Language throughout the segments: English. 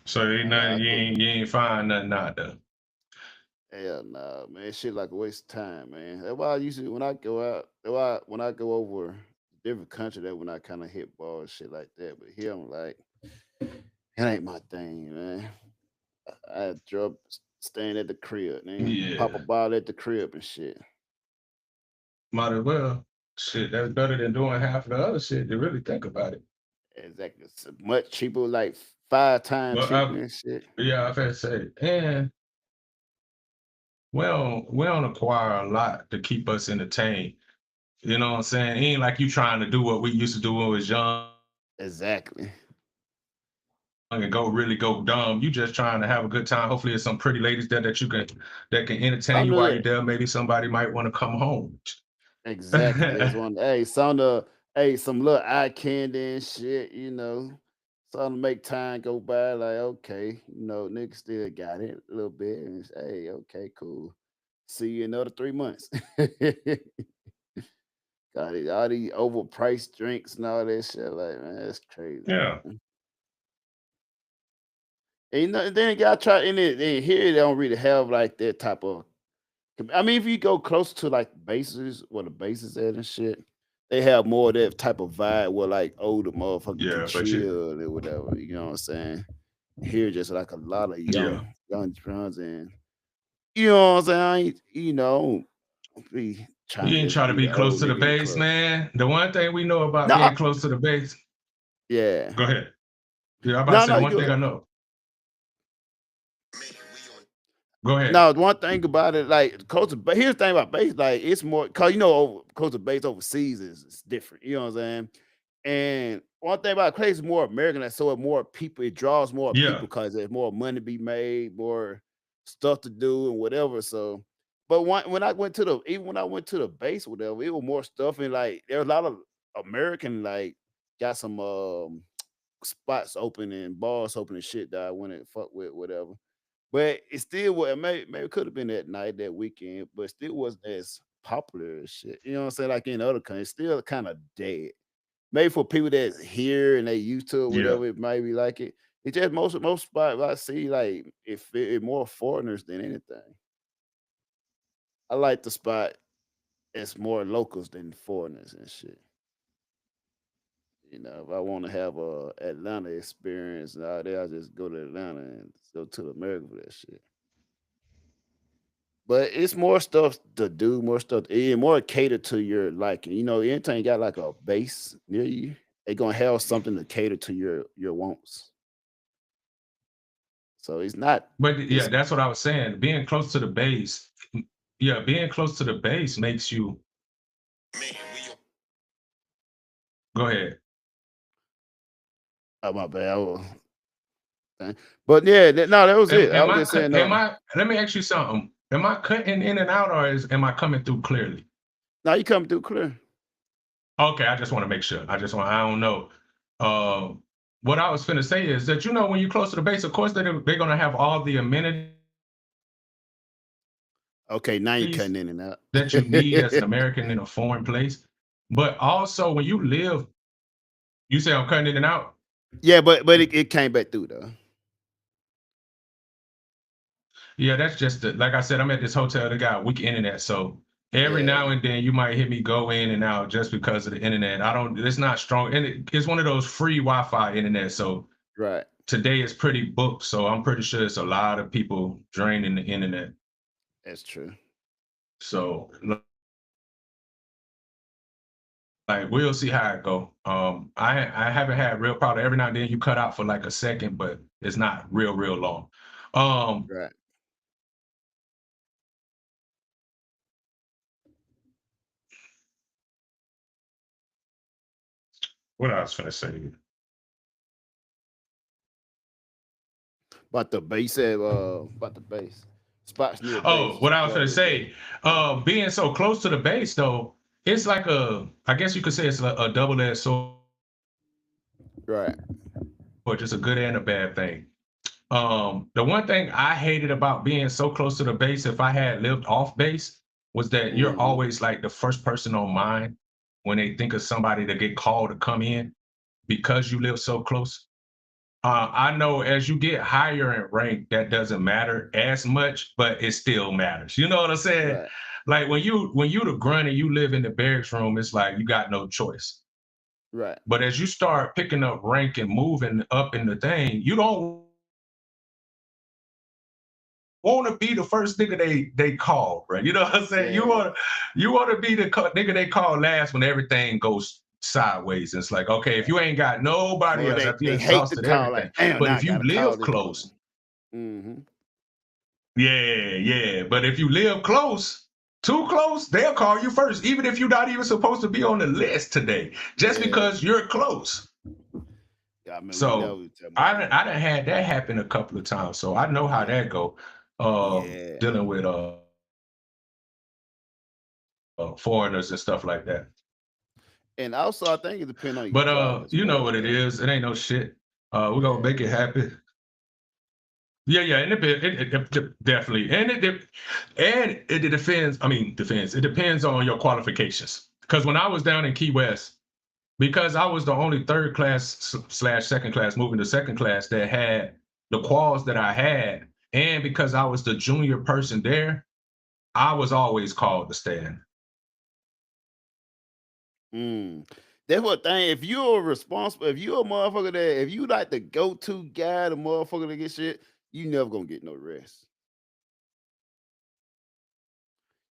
So ain't Nah, nothing I go. you ain't find nothing out there. Hell nah, man. Shit like a waste of time, man. That's why I usually when I go out, that's why when I go over different country, that when I kind of hit bars, shit like that. But here I'm like, it ain't my thing, man. I drop staying at the crib, man. Pop a Yeah, bottle at the crib and shit. might as well. Shit, that's better than doing half of the other shit. To really think about it. Exactly. It's much cheaper, like 5 times But cheaper and shit. yeah, I've had to say, and we don't acquire a lot to keep us entertained. You know what I'm saying? It ain't like you trying to do what we used to do when we was young Exactly. and go dumb. You just trying to have a good time. Hopefully, there's some pretty ladies there that can entertain Some you of while the you're there. Maybe somebody might want to come home. exactly that's one. Hey, some of the some little eye candy and shit. Something to make time go by. Like okay, niggas still got it a little bit. And it's, hey, okay, cool. See you in another 3 months. Got it. All these overpriced drinks and all that shit. Like man, that's crazy, Yeah, man. And then you gotta try and here they don't really have like that type of. I mean, if you go close to like bases where the bases at and shit, they have more of that type of vibe where like older motherfuckers can yeah, but you, chill or whatever. You know what I'm saying? Here, just like a lot of yeah, young drums and you know what I'm saying. I ain't, be trying you to ain't just trying to be be the close old to the nigga in the base, club. man. The one thing we know about No, being close to the base. yeah, Go ahead. Yeah, I'm about to no, say no, the one you thing I know. Go ahead. no, one thing about it, like culture, but here's the thing about bass, like it's more cause culture bass overseas is different. You know what I'm saying? And one thing about crazy is more American, and so it more people, it draws more Yeah, people because there's more money to be made, more stuff to do and whatever. So, but when I went to the even when I went to the base, whatever, it was more stuff and like there was a lot of American like got some spots open and bars open and shit that I went and fuck with, whatever. But it still was maybe it could have been that night, that weekend, but still wasn't as popular as shit. You know what I'm saying? Like in other countries, still kind of dead. Maybe for people that's here and they used to it, yeah. whatever, it might be like it. It's just most spots I see like if it more foreigners than anything. I like the spot it's more locals than foreigners and shit. If I want to have a Atlanta experience and all that, I just go to Atlanta and go to America for that shit. But it's more stuff to do, more stuff, more catered to your liking. Anytime you got like a base near you, they gonna have something to cater to your wants. So it's not. But yeah, It's that's what I was saying. Being close to the base, yeah, being close to the base makes you go ahead. oh my bad. But yeah, no, that was Am, it. I am was I just saying. am I let me ask you something. Am I cutting in and out or am I coming through clearly? Now you coming through clear. Okay, I just want to make sure. I don't know. Uh, what I was finna say is that when you're close to the base, of course they're gonna have all the amenities Okay, now you cutting in and out. that you need as an American in a foreign place. But also when you live, you say I'm cutting in and out. Yeah, but it came back through though. Yeah, that's just like I said, I'm at this hotel that got weak internet. So every Yeah, now and then you might hear me go in and out just because of the internet. It's not strong. And it's one of those free Wi-Fi internet. So right. today is pretty booked. So I'm pretty sure it's a lot of people draining the internet. That's true. So like we'll see how it go. I haven't had real problem. Every now and then you cut out for like a second, but it's not real long. Um, Right. what I was gonna say? About the base. Spots near Oh, base. what I was Go gonna ahead, say, being so close to the base though, it's like I guess you could say it's a double-edged sword, right. just a good and a bad thing. The one thing I hated about being so close to the base, if I had lived off base, was that you're Hmm. always like the first person on mind when they think of somebody to get called to come in because you live so close. I know as you get higher in rank, that doesn't matter as much, but it still matters. You know what I'm saying? Right. Like when you the grunt and you live in the barracks room, it's like you got no choice. Right. But as you start picking up rank and moving up in the thing, you don't want to be the first nigga they call, right? You know what I'm saying? Yeah. You want to be the nigga they call last when everything goes sideways. It's like, okay, if Right. you ain't got nobody Or else after you they hate to exhausted call everything, like, damn, but now I if you gotta call live this close, one. Mm-hmm. yeah. But if you live close, too close, they'll call you first, even if you're not even supposed to be on the list today, just Yeah. because you're close. I mean, we So know talking I about, done, man. I done had that happen a couple of times. So I know how Yeah. that go. Yeah. Dealing with foreigners and stuff like that. And also I think it depends on your But job as you know well, what it though. is. It ain't no shit. We're gonna Yeah. make it happen. Yeah, and it definitely, and it depends. I mean, depends. It depends on your qualifications. Because when I was down in Key West, because I was the only third class slash second class moving to second class that had the quals that I had, and because I was the junior person there, I was always called to stand. Mm. That's what thing. If you're responsible, if you're a motherfucker that if you like the go-to guy, the motherfucker that get shit, you never gonna get no rest.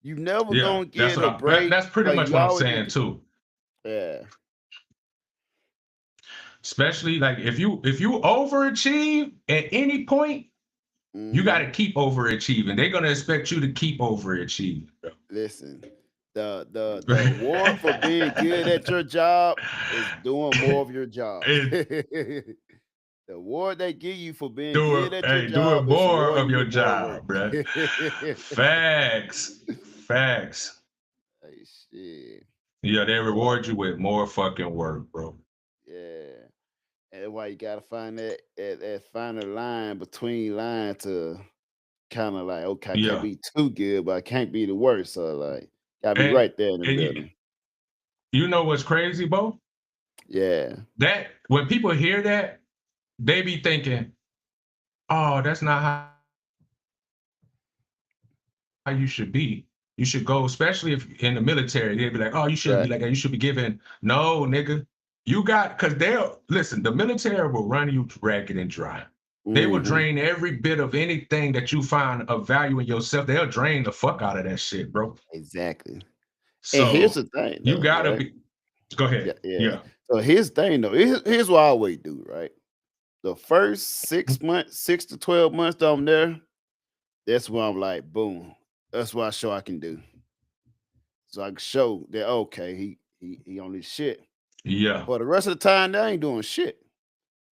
You never Yeah, gonna get a break. that's pretty Like much you what I'm always saying gonna too. yeah. Especially like if you overachieve at any point, you got Mm-hmm. to keep overachieving. They're gonna expect you to keep overachieving. Listen, the award for being good at your job is doing more of your job. And The award they give you for being good at your doing job is more rewarding of you your with more work. job, bruh. Facts. Facts. Hey, shit. Yeah, they That's why, reward you with more fucking work, bro. yeah. And that's why you gotta find that final line between line to kind of like, okay, I can't Yeah. be too good, but I can't be the worst. So like, gotta be And right there in the and middle. you know what's crazy, Bo? Yeah. That when people hear that, they be thinking, oh, that's not how you should be. You should go, especially if in the military, they'd be like, oh, you shouldn't be Right. like that. You should be given. No, nigga. You got, because they'll, listen, the military will run you ragged and dry. They will Hmm. drain every bit of anything that you find of value in yourself. They'll drain the fuck out of that shit, bro. Exactly. And here's So the thing you though, gotta right? be, go Yeah, ahead. yeah. Yeah. So here's the thing though. Here's what I always do, right? The first 6 months, 6 to 12 months that I'm there, that's when I'm like, boom. That's what I show I can do. So I can show that okay, he on his shit. Yeah. For the rest of the time, they ain't doing shit.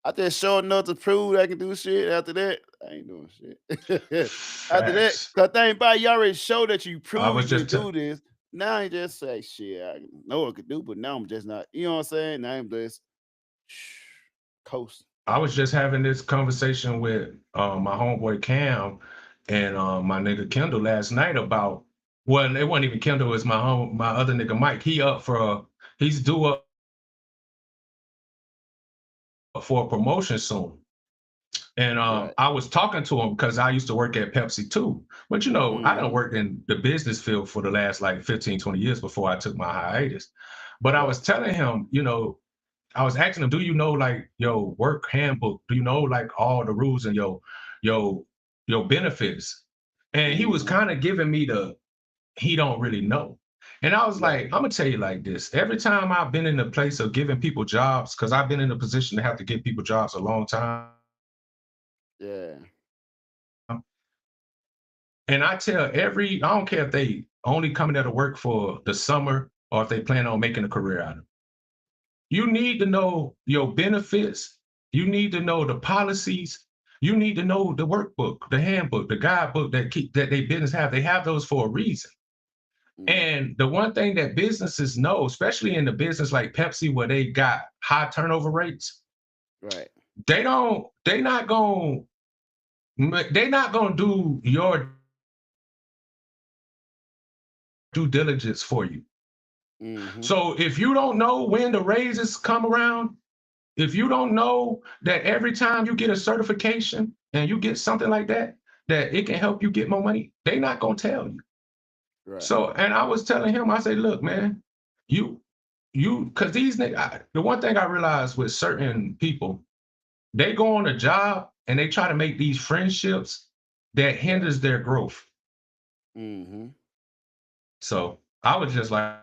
I just show enough to prove I can do shit. After that, I ain't doing shit. After that, Facts. cause thing about it, you already show that you I prove was you can just, do this. Now I just say shit. I know I could do, but now I'm just not. You know what I'm saying? Now I'm just coasting. I was just having this conversation with my homeboy Cam and my nigga Kendall last night about, well, it wasn't even Kendall, it's my other nigga Mike. He's due up for a promotion soon. And Right. I was talking to him because I used to work at Pepsi too. But you know, I done Hmm. worked in the business field for the last like 15, 20 years before I took my hiatus. But I Right. was telling him, I was asking him, do you know like your work handbook? Do you know like all the rules and your your benefits? And he was Hmm. kind of giving me he don't really know. And I was Right. like, I'm gonna tell you like this. Every time I've been in the place of giving people jobs, because I've been in a position to have to give people jobs a long time. Yeah. And I don't care if they only coming there to work for the summer or if they plan on making a career out of it. You need to know your benefits. You need to know the policies. You need to know the workbook, the handbook, the guidebook that they business have. They have those for a reason. Hmm. And the one thing that businesses know, especially in the business like Pepsi, where they got high turnover rates, Right. they're not gonna do your due diligence for you. Hmm. So if you don't know when the raises come around, if you don't know that every time you get a certification and you get something like that, that it can help you get more money, they not gonna tell you. Right. So, and I was telling him, I said, look, man, you, because these niggas, the one thing I realized with certain people, they go on a job and they try to make these friendships that Right. hinders their growth. Mm-hmm. So I was just like,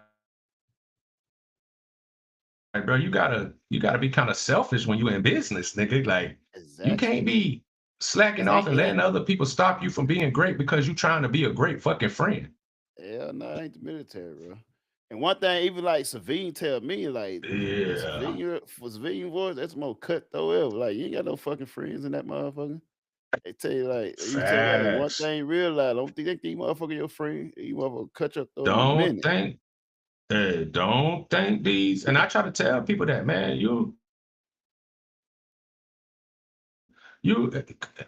bro, you gotta be kind of selfish when you're in business, nigga. Like, you can't Exactly. be slacking Cause off and it ain't letting other people stop you from being great because you're trying to be a great fucking friend. hell no, it ain't the military, bro. And one thing, even like civilian tell me, like the Yeah, civilian for civilian wars, that's more cutthroat ever. Like you ain't got no fucking friends in that motherfucker. They tell you like you tell you the one facts. thing realize, don't think these motherfucker your friend. You motherfucker cut your throat in a Don't minute. think, don't think these. And I try to tell people that, man, you,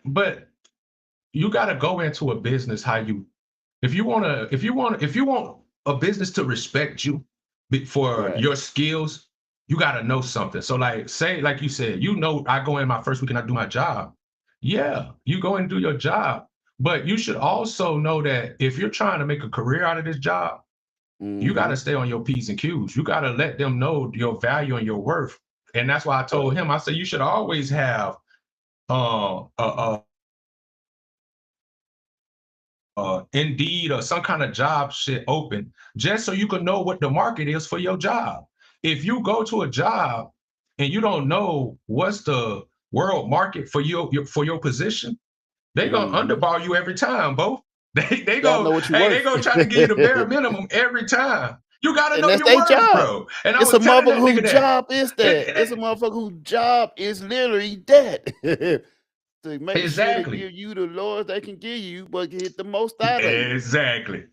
but you got to go into a business how you, if you want a business to respect you for Right. your skills, you got to know something. So like, say, like you said, I go in my first week and I do my job. Yeah, you go and do your job, but you should also know that if you're trying to make a career out of this job, you got Mm-hmm. to stay on your P's and Q's. You got to let them know your value and your worth. And that's why I Right. told him, I said, you should always have a Indeed or some kind of job shit open, just so you can know what the market is for your job. If you go to a job and you don't know what's the world market for for your position, they gonna Mm-hmm. underbar you every time, Bo. They You gotta go, know what you hey, they worth. gonna try to give you the bare minimum every time. You gotta And know that's your their worth, job. bro. And I It's was a telling motherfucker that whose nigga that. job is that. It's a motherfucker whose job is literally that. To make sure they Exactly. give you the lowest they can give you, but get the most out of you. Exactly.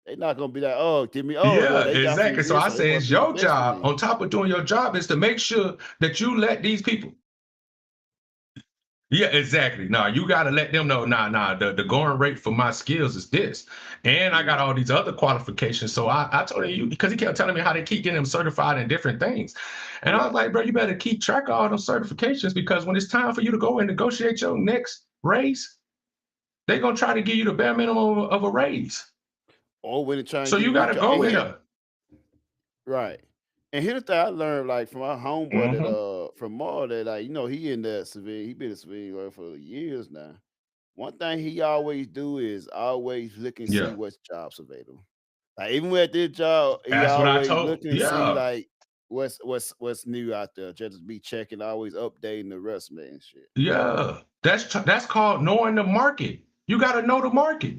They not gonna be like, oh, give me, oh, well, Yeah, they got some exactly. of So this, I so it say must it's be the your best for job, me. on top of doing your job, is to make sure that you let these people. Yeah, exactly. No, you got to let them know, nah, the going rate for my skills is this. And I got Mm, all these other qualifications. So I told him, because he kept telling me how they keep getting them certified in different things. And I was right. like, bro, you better keep track of all those certifications, because when it's time for you to go and negotiate your next raise, they're going to try to give you the bare minimum of a raise. Or when they try and So you give you got a to job. go And in here, a. right. And here's the thing I learned, like from my homeboy that Mhm. from Mar that like, he in that civilian, he been a civilian lawyer for years now. One thing he always do is always look and see Yeah. what's jobs available. Like even with this job, he That's what I always told. looking and see Yeah. like what's new out there. Just to be checking, always updating the resume and shit. Yeah. That's called knowing the market. You got to know the market.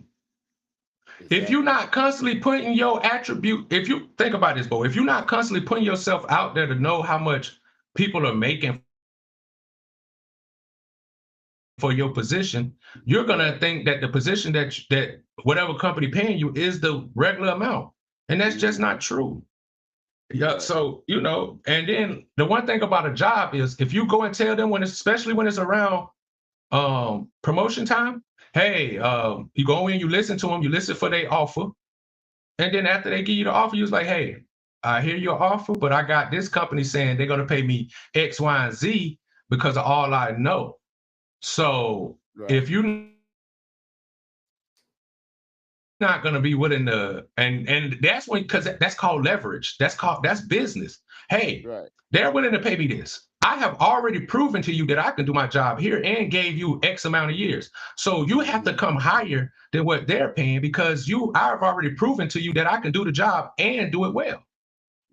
If you're Exactly. not constantly putting your attribute, if you think about this, Bo, if you're not constantly putting yourself out there to know how much people are making for your position, you're gonna Right. think that the position that whatever company paying you is the regular amount, and that's just Hmm. not true. Yeah, Right. so and then the one thing about a job is if you go and tell them, especially when it's around promotion time, hey, you go in, you listen to them, you listen for their offer. And then after they give you the offer, you was like, hey, I hear your offer, but I got this company saying they're gonna pay me X, Y, and Z because of all I know. So Right. if you're not gonna be willing to, and that's when, because that's called leverage. That's business. Hey, Right. they're willing to pay me this. I have already proven to you that I can do my job here and gave you X amount of years. So you have to Hmm. come higher than what they're paying, because I've already proven to you that I can do the job and do it well.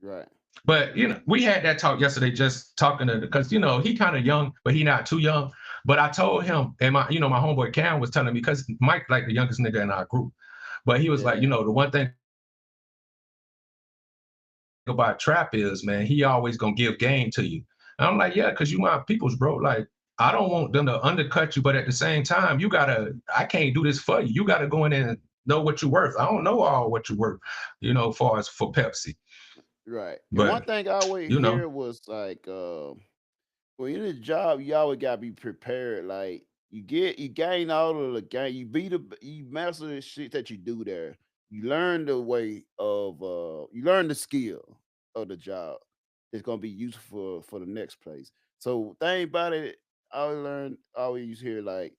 Right. But we had that talk yesterday, just talking to, because he kind of young, but he not too young. But I told him, and my homeboy Cam was telling me, because Mike like the youngest nigga in our group, but he was like, Yeah. the one thing about Trap is, man, he always gonna give game to you. And I'm like, yeah, because you my people's, bro. Like, I don't want them to undercut you, but at the same time, I can't do this for you. You gotta go in and know what you're worth. I don't know all what you're worth, as far as for Pepsi. Right. And one But thing I always you know, hear was like, when you're in a job, you always gotta be prepared. Like you gain all of the gain, you master the shit that you do there. You learn the way of you learn the skill of the job. that's gonna be useful for the next place. So thing about it, I learned I always hear like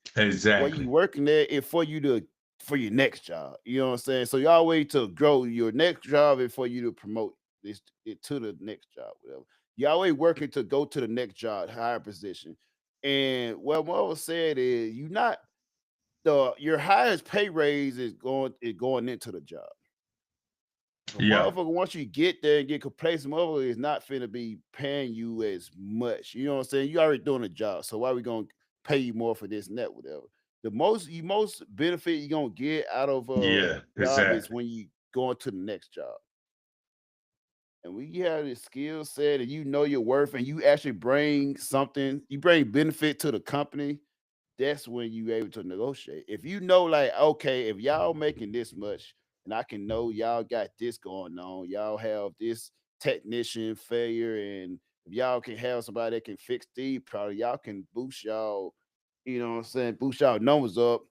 where you Exactly. working at is for you to for your next job. You know what I'm saying? So you always to grow your next job and for you to promote this it to the next job, whatever. You always working to go to the next job, higher position. And what Marvel said is you not the your highest pay raise is going into the job. A Yeah. motherfucker, once you get there and get complacent, motherfucker is not finna be paying you as much. You know what I'm saying? You already doing a job, so why we gonna pay you more for this and that, whatever? The most benefit you gonna get out of a Yeah. job is Exactly. when you going to the next job. And when you have this skill set and you know your worth and you actually bring something, you bring benefit to the company, that's when you able to negotiate. If you know, like, okay, if y'all making this much, and I can know y'all got this going on, y'all have this technician failure, and if y'all can have somebody that can fix these problems, y'all can boost y'all, you know what I'm saying, boost y'all numbers up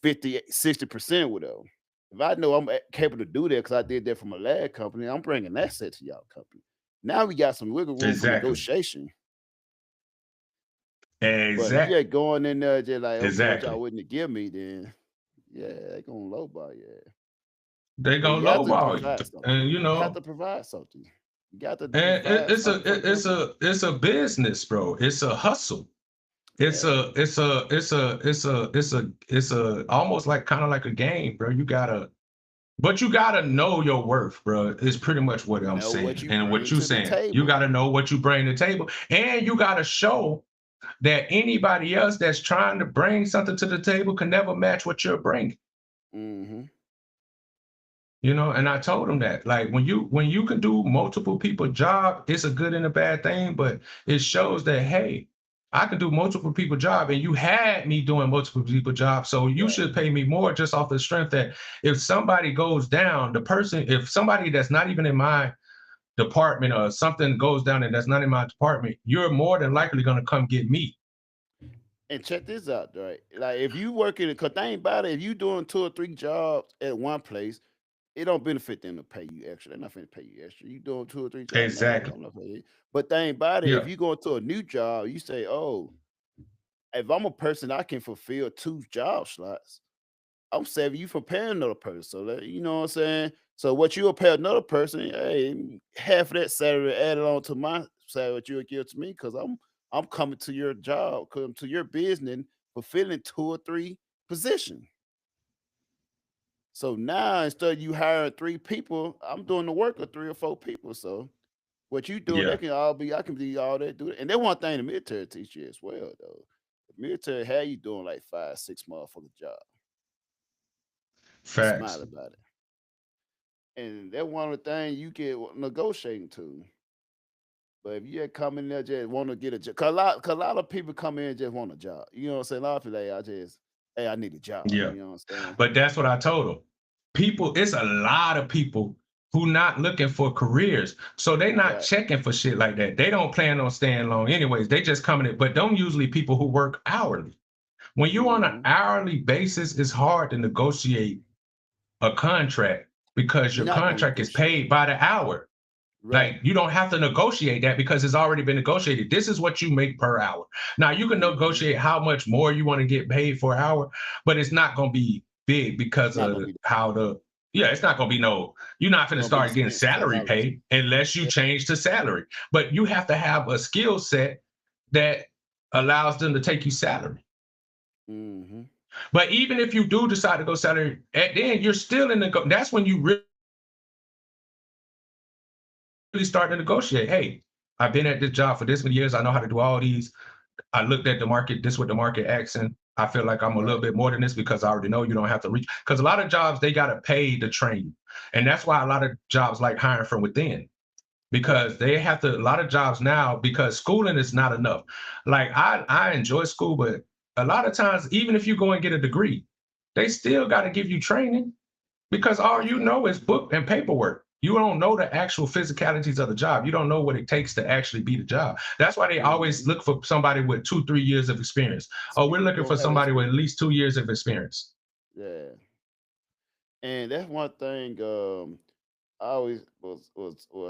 50, 60% with them. If I know I'm capable to do that because I did that for my lab company, I'm bringing that set to y'all company. Now we got some wiggle room for Exactly. negotiation. But if you Exactly. just going in there just like, okay, what y'all Exactly. wouldn't give me, then yeah, they gonna lowball you. They But gonna you have to lowball you, provide something. and you You have know, to provide something. You got to and provide it's a something for the company. it's a business, bro. It's a hustle. It's Yeah. a almost like kind of like a game, bro. But you gotta know your worth, bro. Is pretty much what I'm Know what saying, you and what bring you to the saying. You table. gotta know what you bring to the table, and you gotta show that anybody else that's trying to bring something to the table can never match what you're bringing. Hmm. And I told him that, like, when you can do multiple people job, it's a good and a bad thing, but it shows that, hey, I can do multiple people job, and you had me doing multiple people job, so you Right. should pay me more just off the strength that if somebody goes down, if somebody that's not even in my department or something goes down and that's not in my department, you're more than Right. likely going to come get me. And check this out, right? Like if you working, cause think about it, if you doing 2 or 3 jobs at one place, it don't benefit them to pay you extra. They're not finna pay you extra. You doing 2 or 3 jobs, man. Exactly. I'm not paying you. But think about it, if Yeah. you go to a new job, you say, oh, if I'm a person, I can fulfill 2 job slots. I'm saving you from paying another person. So you know what I'm saying? So what you'll pay another person, hey, half of that salary added on to my salary what you'll give to me because I'm coming to your job, come to your business, fulfilling 2 or 3 positions. So now instead of you hiring 3 people, I'm doing the work of 3 or 4 people. So what you doing, Yeah. they can all be, I can be all that do it. And then one thing the military teach you as well, though. The military had you doing like 5, 6 motherfucker job and smile Facts. about it. And that one of the things you get negotiating to. But if you had come in there just want to get a job, cause a lot of people come in and just want a job. You know what I'm saying? A lot of people, hey, I need a job. Yeah. You know what I'm saying? But that's what I told them. It's a lot of people who not looking for careers. So they not Right. checking for shit like that. They don't plan on staying long anyways. They just coming in, but don't usually people who work hourly. When you're on an Hmm. hourly basis, it's hard to negotiate a contract because You're your not gonna contract is negotiate. paid by the hour. Right. Like you don't have to negotiate that because it's already been negotiated. This is what you make per hour. Now you can Hmm. negotiate how much more you want to get paid for an hour, but it's not going to be big It's because not of gonna be. how yeah, it's not going to be you're not going It's to gonna be the start getting same same salary hours. pay unless you Yeah. change to salary. But you have to have a skill set that allows them to take you salary. Hmm. But even if you do decide to go salary, at the end, you're still in the, that's when you really start to negotiate. Hey, I've been at this job for this many years. I know how to do all these. I looked at the market, this what the market asking. I feel like I'm a little Right. bit more than this because I already know you don't have to reach. Because a lot of jobs, they got to pay to train you. And that's why a lot of jobs like hiring from within Right. because they have to, a lot of jobs now, because schooling is not enough. Like I enjoy school, but a lot of times, even if you go and get a degree, they still got to give you training because all you know Exactly. is book and paperwork. You don't know the actual physicalities of the job. You don't know what it takes to actually be the job. That's why they always Hmm. look for somebody with 2, 3 years of experience. Oh, we're looking Don't for have somebody with at experience. least 2 years of experience. Yeah. And that's one thing. I always was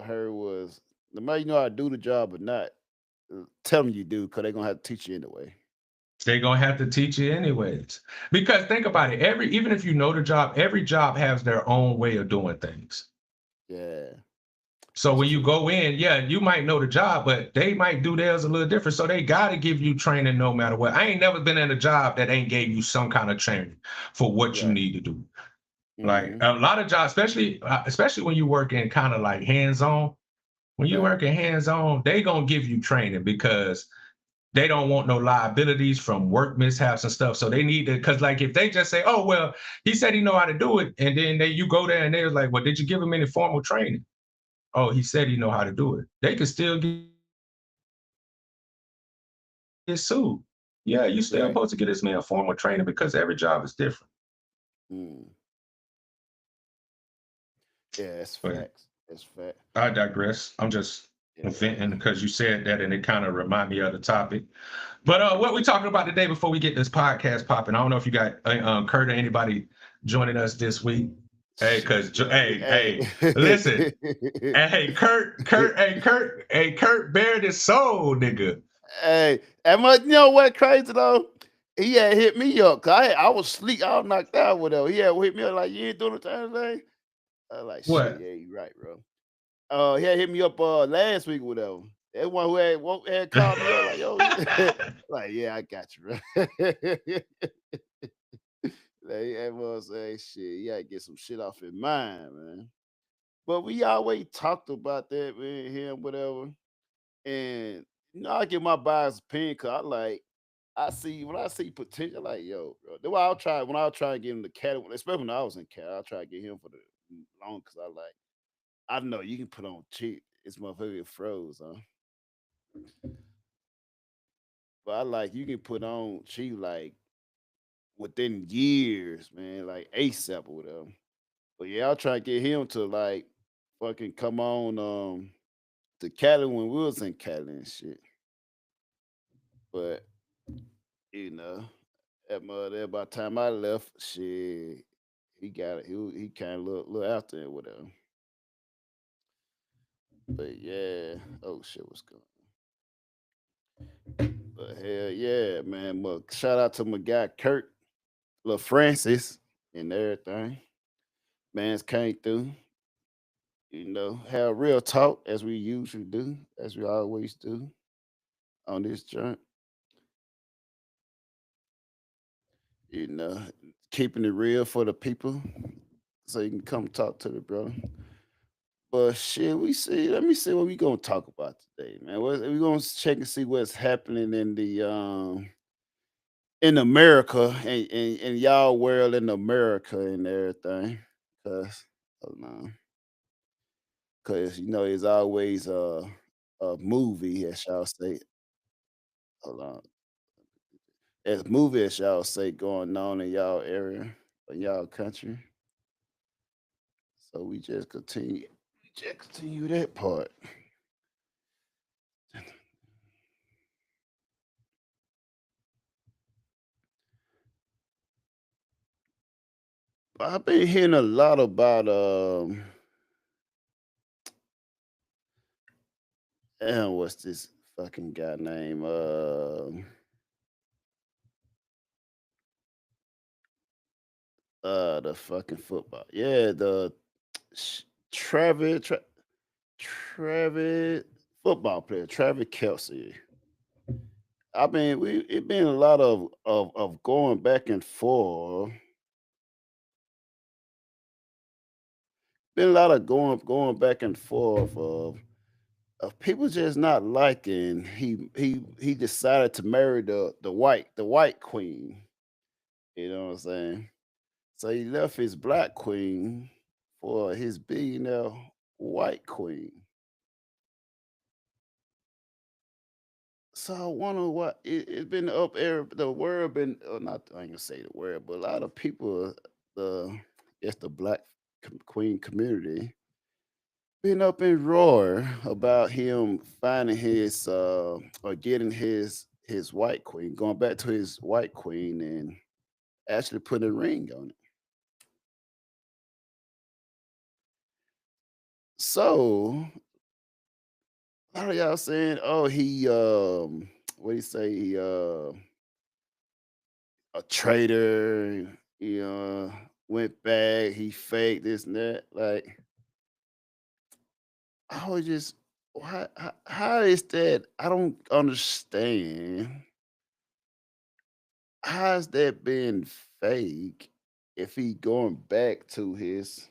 heard was no matter you know how to do the job or not, tell them you do because they're gonna have to teach you anyway. They're gonna have to teach you anyways. Because think about it, even if you know the job, every job has their own way of doing things. Yeah, So that's when you true. go in, yeah, you might know the job, but they might do theirs a little different. So they got to give you training no matter what. I ain't never been in a job that ain't gave you some kind of training for what you Right. need to do. Like Hmm. a lot of jobs, especially when you work in kind of like hands on. When you Right. work in hands on, they gonna give you training because they don't want no liabilities from work mishaps and stuff. So they need to, because like if they just say, "Oh well, he said he know how to do it," and then you go there and they're like, "Well, did you give him any formal training?" "Oh, he said he know how to do it." They could still get sued. Yeah, you still Right. supposed to get this man formal training because every job is different. Mm. Yeah, that's But facts. That's fact. I digress. I'm just venting Yeah. because you said that and it kind of remind me of the topic. But what we talking about today before we get this podcast popping? I don't know if you got Kurt or anybody joining us this week. Hey, Shit. cause Yeah. hey, listen, hey, Kurt bared his soul, nigga. Hey, and you know what crazy though? He had hit me up. 'Cause I was asleep. I was knocked out, whatever. He had hit me up like, "You ain't doing the time today." I was like, "Shit, What? yeah, you right, bro." He had hit me up last week, whatever. That one who had called me up like, "Yo," like, "Yeah, I got you, bro." Like, everyone say, "Shit, you gotta get some shit off his mind, man." But we always talked about that, man, him, whatever. And I give my bias opinion because I see when I see potential, like, yo, bro. That's why I'll try when I'll try and get him the cat, especially when I was in cat, I'll try to get him for the long because I know you can put on cheap. It's motherfucker froze, huh? But I like you can put on cheap like within years, man, like ASAP or whatever. But yeah, I'll try to get him to like fucking come on to Cali when we was in Cali and shit. But you know, that mother by the time I left, shit, he got it. He kind of look after it, whatever. But yeah, oh shit, what's going on? But hell yeah, man. Well, shout out to my guy Kurt, little Francis, and everything. Man's came through. Have real talk as we usually do, as we always do on this joint. You know, keeping it real for the people, so you can come talk to the brother. But shit, we see. Let me see what we gonna talk about today, man. We gonna check and see what's happening in America and y'all world in America and everything. Cause hold on, cause it's always a movie, as y'all say. Hold on, there's a movie, as y'all say, going on in y'all area or y'all country. So we just continue that part. I've been hearing a lot about what's this fucking guy name? The fucking football. Yeah, the Sh- Travis, Travis football player, Travis Kelsey. I mean, it been a lot of going back and forth. Been a lot of going back and forth of people just not liking. He decided to marry the white queen. You know what I'm saying? So he left his black queen for his billionaire white queen. So I wonder what it's been up there. The world been, not I ain't gonna say the world, but a lot of people, the it's the black queen community, been up in roar about him finding his or getting his white queen, going back to his white queen and actually putting a ring on it. So A lot of y'all saying, "Oh, he what do you say? He a traitor. He went back. He faked this and that." Like, I was just, how is that? I don't understand. How is that being fake if he going back to his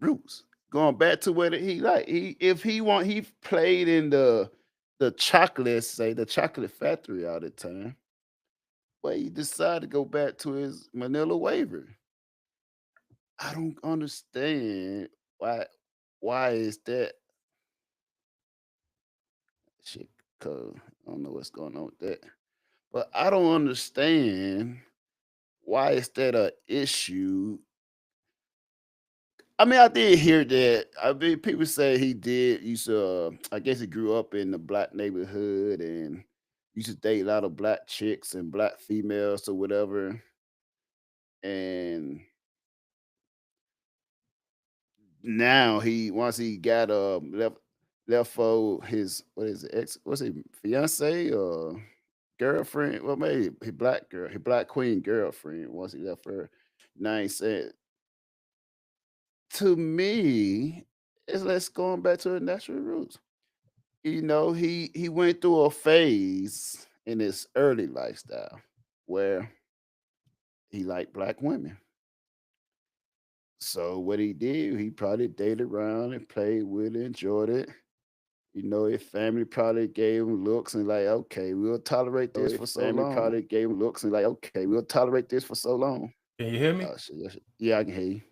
roots? Going back to what he like. He played in the chocolate, say the chocolate factory all the time. But he decided to go back to his Manila waiver. I don't understand why is that shit. Cause I don't know what's going on with that. But I don't understand why is that a issue. I mean, I did hear that. I mean, people say he did. Used to, I guess he grew up in the black neighborhood and used to date a lot of black chicks and black females or whatever. And now once he got left for his what is it what's it fiance or girlfriend? Well, maybe his black girl, his black queen girlfriend. Once he left her, now he said to me, it's let's going back to the natural roots. He went through a phase in his early lifestyle where he liked black women. So what he did, he probably dated around and played with it, enjoyed it. His family probably gave him looks and like, okay, we'll tolerate this for so long. Probably gave him looks and like, okay, we'll tolerate this for so long. Can you hear me? Oh shit, yeah, I can hear you.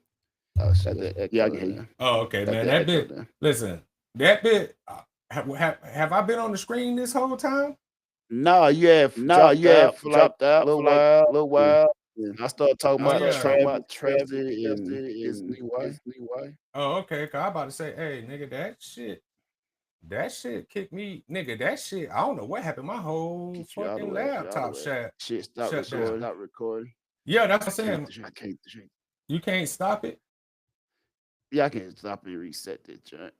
Oh shit, yeah, I can hear you. Oh, okay, Got man. that That echo bit. there. Listen, that bit. Have I been on the screen this whole time? No, you have dropped out for like a little while. And I started talking Oh, about yeah. Travis and his new wife. Oh, okay. Cause I about to say, hey, nigga, that shit kicked me, nigga. That shit. I don't know what happened. My whole Kicked you all the fucking way. laptop shut Stop shut recording. down. Stop recording. Yeah, that's what I'm saying. I can't. You can't stop it. Yeah, I can stop and reset that joint.